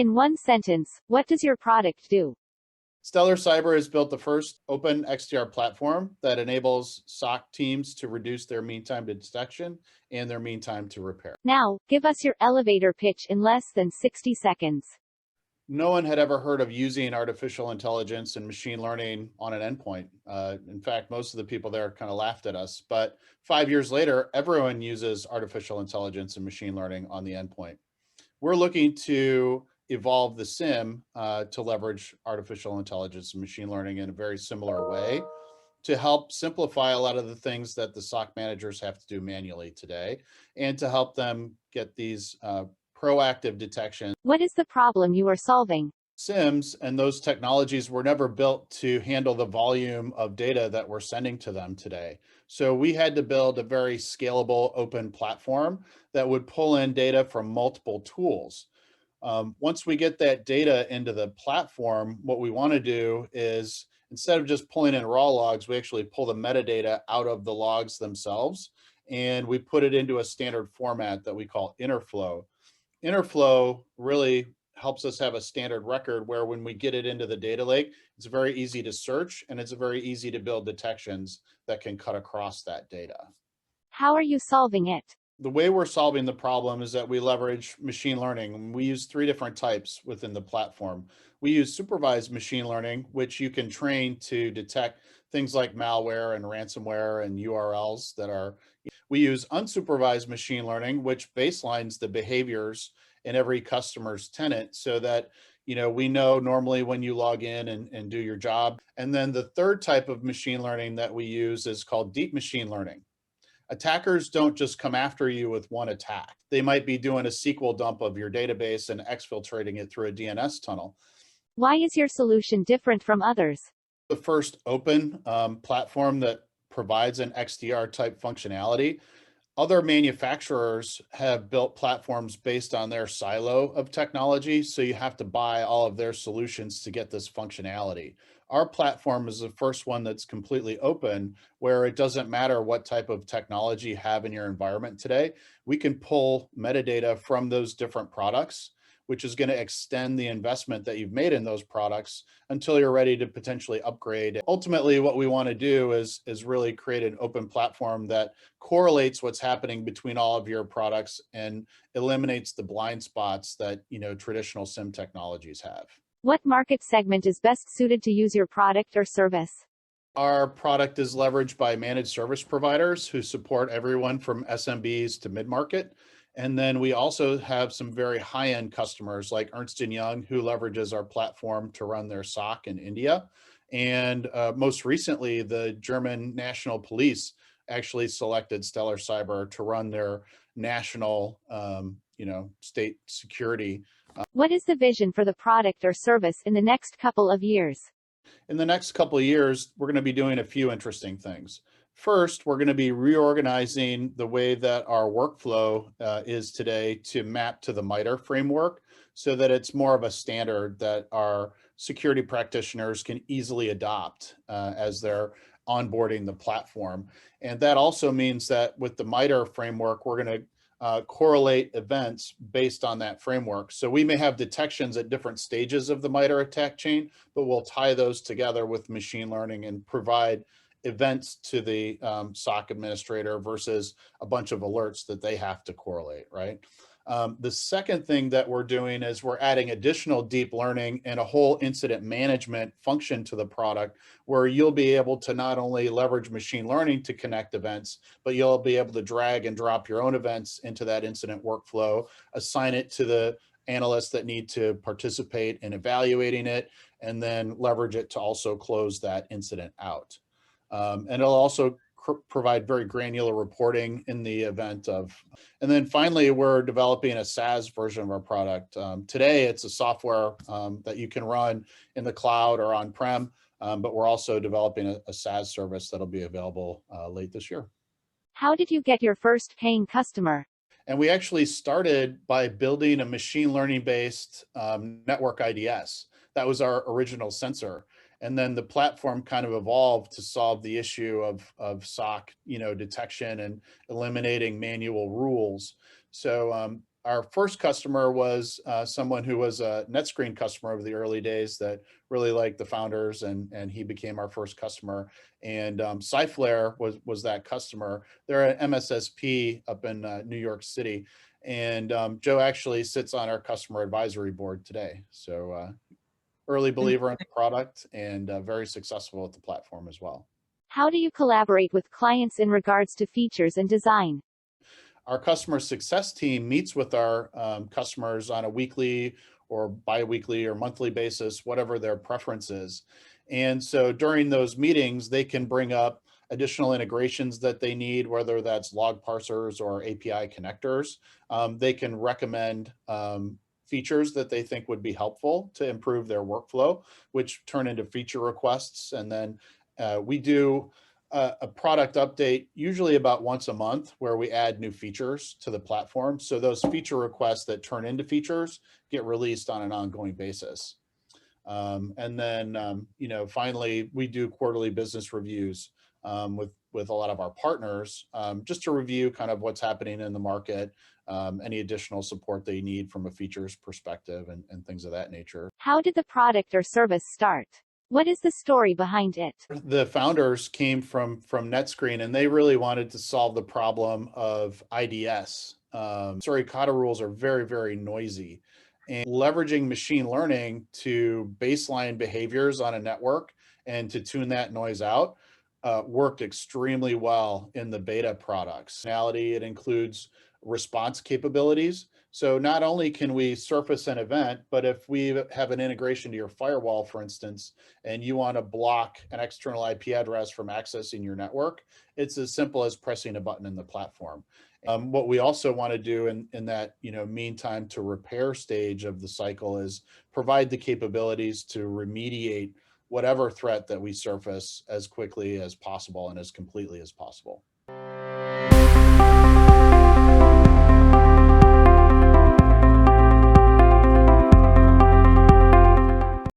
In one sentence, what does your product do? Stellarcyber has built the first Open XDR platform that enables SOC teams to reduce their mean time to detection and their mean time to repair. Now, give us your elevator pitch in less than 60 seconds. No one had ever heard of using artificial intelligence and machine learning on an endpoint. In fact, most of the people there kind of laughed at us. But 5 years later, everyone uses artificial intelligence and machine learning on the endpoint. We're looking to evolve the SIM to leverage artificial intelligence and machine learning in a very similar way to help simplify a lot of the things that the SOC managers have to do manually today, and to help them get these proactive detection. What is the problem you are solving? SIMs and those technologies were never built to handle the volume of data that we're sending to them today. So we had to build a very scalable open platform that would pull in data from multiple tools. Once we get that data into the platform, what we want to do is, instead of just pulling in raw logs, we actually pull the metadata out of the logs themselves, and we put it into a standard format that we call Interflow. Interflow really helps us have a standard record where when we get it into the data lake, it's very easy to search and it's very easy to build detections that can cut across that data. How are you solving it? The way we're solving the problem is that we leverage machine learning. We use 3 different types within the platform. We use supervised machine learning, which you can train to detect things like malware and ransomware and URLs that are. We use unsupervised machine learning, which baselines the behaviors in every customer's tenant so that we know normally when you log in and do your job. And then the third type of machine learning that we use is called deep machine learning. Attackers don't just come after you with one attack. They might be doing a SQL dump of your database and exfiltrating it through a DNS tunnel. Why is your solution different from others? The first open platform that provides an XDR type functionality. Other manufacturers have built platforms based on their silo of technology, so you have to buy all of their solutions to get this functionality. Our platform is the first one that's completely open, where it doesn't matter what type of technology you have in your environment today. We can pull metadata from those different products, which is going to extend the investment that you've made in those products until you're ready to potentially upgrade. Ultimately, what we want to do is really create an open platform that correlates what's happening between all of your products and eliminates the blind spots that traditional SIM technologies have. What market segment is best suited to use your product or service? Our product is leveraged by managed service providers who support everyone from SMBs to mid-market. And then we also have some very high-end customers like Ernst & Young, who leverages our platform to run their SOC in India. And most recently, the German National Police actually selected Stellarcyber to run their national, state security. What is the vision for the product or service in the next couple of years? In the next couple of years, we're going to be doing a few interesting things. First, we're going to be reorganizing the way that our workflow is today to map to the MITRE framework so that it's more of a standard that our security practitioners can easily adopt as they're onboarding the platform. And that also means that with the MITRE framework, we're going to correlate events based on that framework. So we may have detections at different stages of the MITRE attack chain, but we'll tie those together with machine learning and provide events to the SOC administrator versus a bunch of alerts that they have to correlate, right? The second thing that we're doing is we're adding additional deep learning and a whole incident management function to the product, where you'll be able to not only leverage machine learning to connect events, but you'll be able to drag and drop your own events into that incident workflow, assign it to the analysts that need to participate in evaluating it, and then leverage it to also close that incident out. And it'll also provide very granular reporting in the event of. And then finally, we're developing a SaaS version of our product. Today, it's a software that you can run in the cloud or on-prem, but we're also developing a SaaS service that'll be available late this year. How did you get your first paying customer? And we actually started by building a machine learning-based network IDS. That was our original sensor. And then the platform kind of evolved to solve the issue of SOC, detection and eliminating manual rules. So our first customer was someone who was a NetScreen customer over the early days that really liked the founders, and he became our first customer. And Cyflare was that customer. They're an MSSP up in New York City, and Joe actually sits on our customer advisory board today. So early believer in the product and very successful with the platform as well. How do you collaborate with clients in regards to features and design? Our customer success team meets with our customers on a weekly or biweekly or monthly basis, whatever their preference is. And so during those meetings, they can bring up additional integrations that they need, whether that's log parsers or API connectors. They can recommend features that they think would be helpful to improve their workflow, which turn into feature requests. And then we do a product update usually about once a month where we add new features to the platform. So those feature requests that turn into features get released on an ongoing basis. And then, finally, we do quarterly business reviews with a lot of our partners, just to review kind of what's happening in the market, any additional support they need from a features perspective, and things of that nature. How did the product or service start? What is the story behind it? The founders came from NetScreen, and they really wanted to solve the problem of IDS. Suricata rules are very, very noisy, and leveraging machine learning to baseline behaviors on a network and to tune that noise out worked extremely well in the beta products. It includes response capabilities. So not only can we surface an event, but if we have an integration to your firewall, for instance, and you want to block an external IP address from accessing your network, it's as simple as pressing a button in the platform. What we also want to do in that meantime to repair stage of the cycle is provide the capabilities to remediate whatever threat that we surface as quickly as possible and as completely as possible.